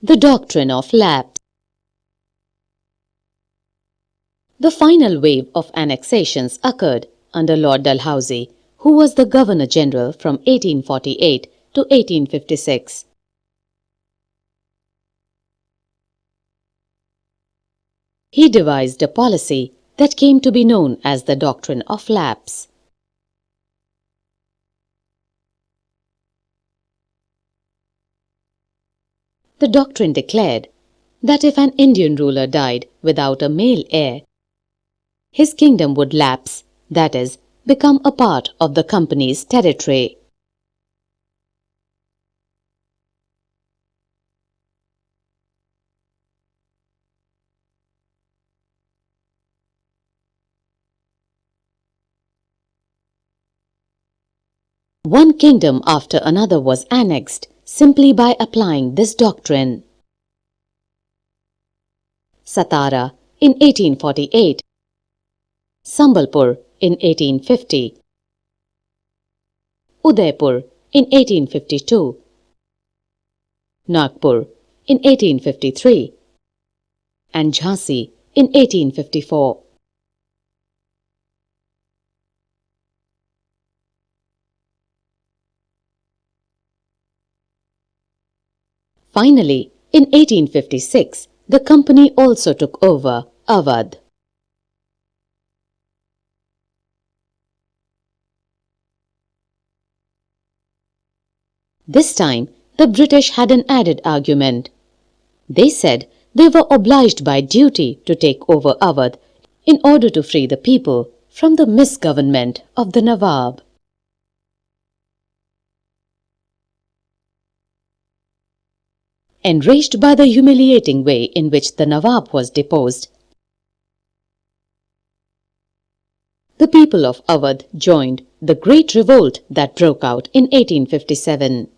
The Doctrine of Lapse. The final wave of annexations occurred under Lord Dalhousie, who was the Governor-General from 1848 to 1856. He devised a policy that came to be known as the Doctrine of Lapse. The doctrine declared that if an Indian ruler died without a male heir, his kingdom would lapse, that is, become a part of the company's territory. One kingdom after another was annexed simply by applying this doctrine. Satara in 1848, Sambalpur in 1850, Udaipur in 1852, Nagpur in 1853, and Jhansi in 1854. Finally, in 1856, the company also took over Awadh. This time, the British had an added argument. They said they were obliged by duty to take over Awadh in order to free the people from the misgovernment of the Nawab. Enraged by the humiliating way in which the Nawab was deposed, the people of Awadh joined the great revolt that broke out in 1857.